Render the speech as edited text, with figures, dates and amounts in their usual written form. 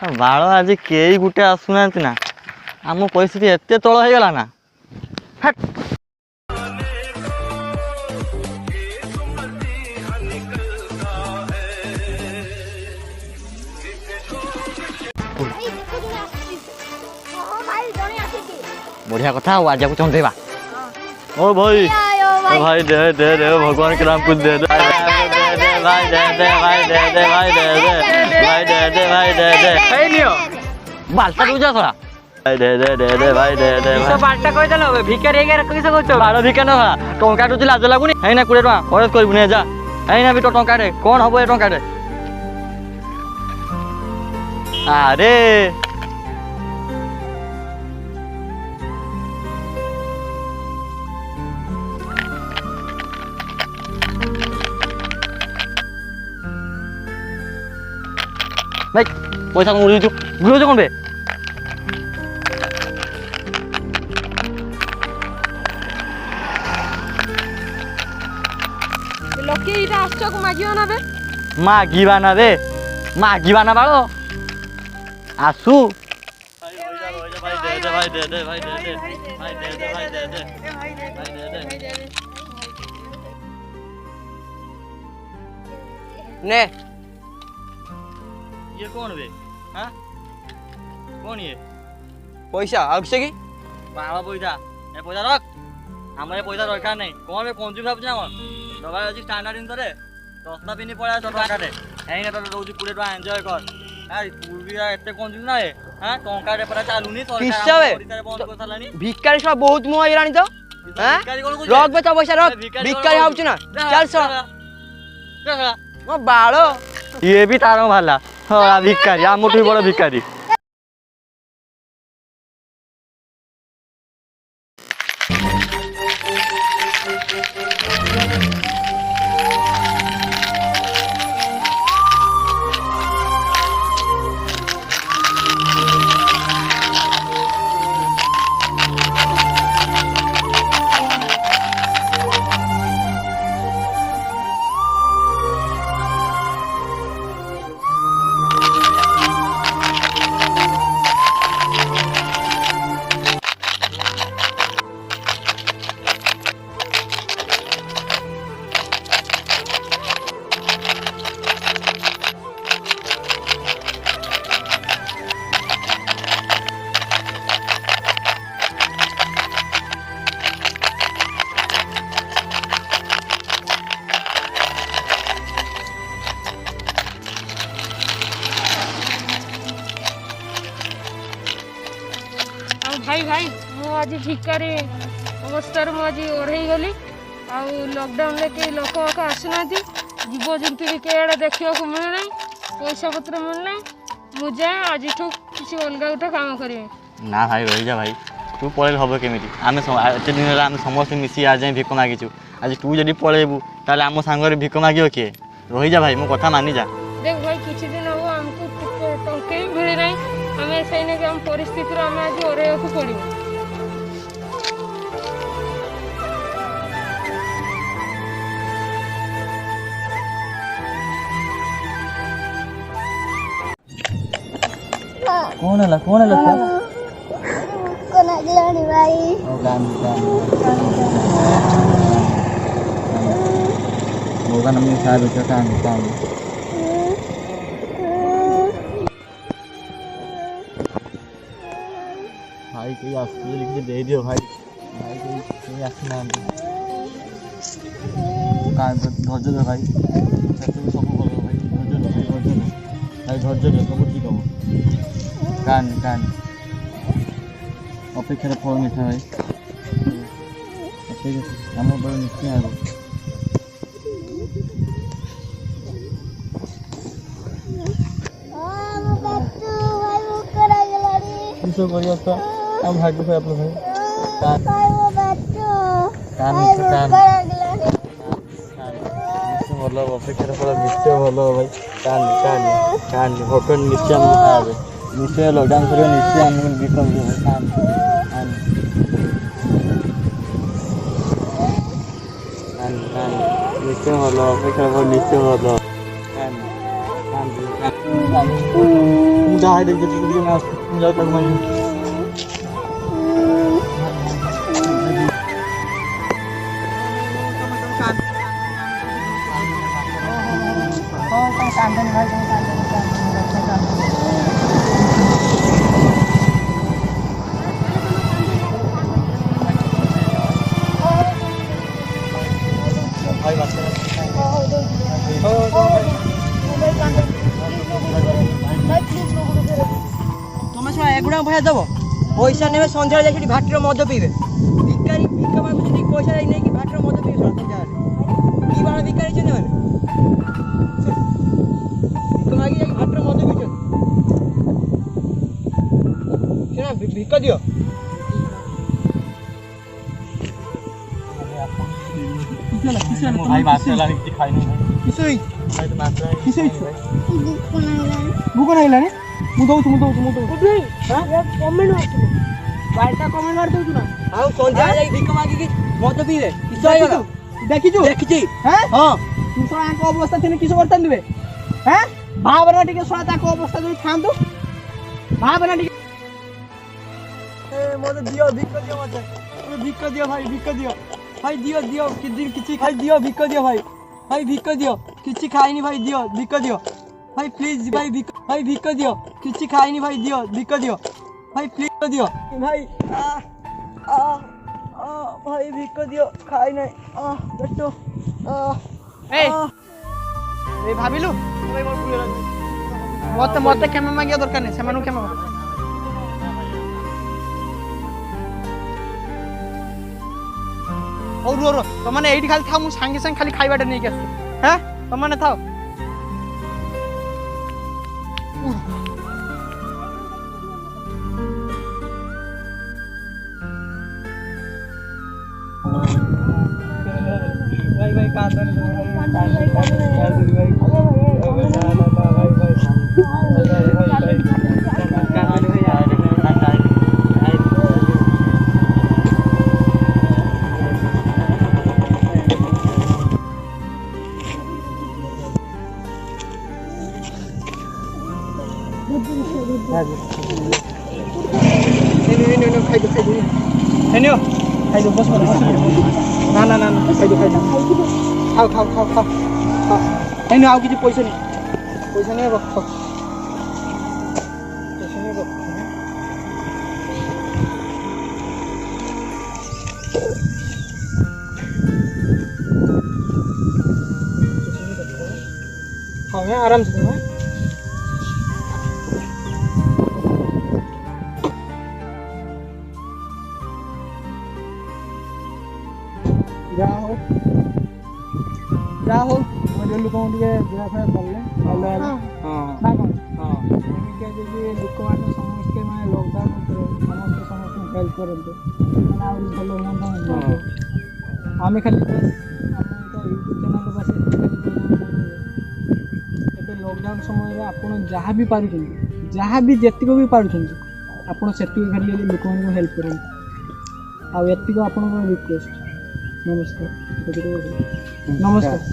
बाल आज कई गुटे आसुना ना आम परिस्थिति एत तल हो गला ना हट बढ़िया कथा आज को चंदेवा ओ भाई भाई दे दे दे भगवान के नाम कुछ दे दे भाई दे दे भाई दे दे भाई दे दे भाई दे दे भाई दे दे ए नियो बालटा दूजा थोड़ा भाई दे दे दे दे भाई दे दे सब बालटा कहि देलो भिखारी हेगे रखि सको छ बाल भिका ना टंका टुची लाज लागुनी है ना 20 टका खरच करबुनी जा है ना भी तो टंका रे कोन हबो ए टंका रे अरे भाई पैसा कौन गुलो गुलो कौन बे लोके इटा आछो को मागियो ना बे मागिबा ना बालो आसु भाई दे दे भाई दे दे भाई दे दे भाई दे दे भाई दे दे भाई दे दे ने ये कौन बे हां कौन ये पैसा आउसे की बाबा पैसा ए पैसा रख हमरा पैसा दरकार नहीं कौन बे कंजूस भाबछ ना दबा अछि स्टैंडर्ड इन तरे दसटा पिनी पड़ा टका रे एइना तो दउची 20 टका एन्जॉय कर यार तू भी एते कंजूस ना है हां टका रे परा चालुनी सरकार ओडिसा रे बंद कर सालानी भिखारी सब बहुत मुआ इरानी तो हां रख बे तो पैसा रख भिखारी हाउछ ना चल सो ओ बालो ये भी तारो भाला हां भिखारी आ मोटू बड़ भिखारी भाई भाई मु आज भिखारी अवस्था आज ओढ़े गली लॉकडाउन के लोक आसुना जीव जंतु भी कड़े देखा मिलना पैसा पत्र मिलना मुझे आज किसी अलग गोटे काम करें ना भाई रही जा भाई तू पलैल हम केमी आम एत दिन आम समस्त मिसी आज भिक मागिचु आज तू जब पलैबू ताले आम सांगे भिक मागियो किए रही जा भाई मो कथा मानि जा देख भाई किसी दिन हम आमको टंके भी मिले ना आम से आम परिस्थिति आम आज ओरैया को पड़ो कौन है भाई होगा नमनी साल काम भाई कहीं आसुले लिख दे दियो भाई कहीं आसना धैर्य दे भाई सब भल भाई धैर्य दे सब ठीक हम कान अपेक्षार फल मिठा भाई आम बड़े निश्चय आगे किसो करिया तो हम भाग्य से अपने भाई भल अपेक्षार फल निश्चय भल भाई कान भगवान निश्चय आम निश्चय लॉकडाउन कर निश्चय आम बिकम निश्चय भल अपेक्षा निश्चय भल ଯାହା ଦେଖିଛି ନା ମୁଁ ଯାଉ ତାକୁ ମାରିବି। तुम शो एगुड़ा पैसा दब पैसा ने सन्ध्या जाए भाटर मद पीबे भिकारी भिक मागुच पैसा नहीं भाटर मद पीबे सन्ध्या कि बाण भिकारी भिक मागी जाए भाटर मद पीछे भिक दियो भाई मास लानी କିଛି ଖାଇନି किसई ଭାଇ ତ ମାସ किसई भूख नहीं लाने मु दउ भाई हां कमेंट मारतु बाइटा कमेंट मार दउ ना आउ संध्या जाई भिक मागी की मद पीबे किसई देखिछु हैं हां तू सळा को अवस्था थिने किस करतन दिबे हैं भावना टिके सळा ता को अवस्था जो थांदु भावना टिके ए मद दियो भिक दियो मत भिक दियो भाई दियो किछि खाई दियो भिक दियो भाई भिक दियो किछि खाइनी भाई दियो भिक दियो भाई प्लीज भाई भिक दियो किछि खाइनी भाई दियो भिक दियो भाई प्लीज दियो भाई भाई भिक दियो खाइ नै बेटो ए भाबिलु भाई मोर भूल लागै मते क्षमा मागिया दरकार नै सेमानु क्षमा और रो तुमने एठी खाली था मु संगे संग खाली खाइबाटा नै के आसु हैं तुमने थाओ भाई कांदन खाई दो बस ना खाई दो खाओ एनु आउ किछि पैसा नहीं रख खाओ आराम से खाओ जाओ मजे लोक बुढ़ा फुड़ा कले लोक मैंने समस्ते मैं लकडाउन समस्त हेल्प करते भल आम खाली यूट्यूब चैनल बस लकडाउन समय आप जहाँ भी पार्टी जहाँ भी जीतक भी पार्टी आपड़ से खाली लोक हेल्प करें आक आप रिक्वेस्ट नमस्कार नमस्कार।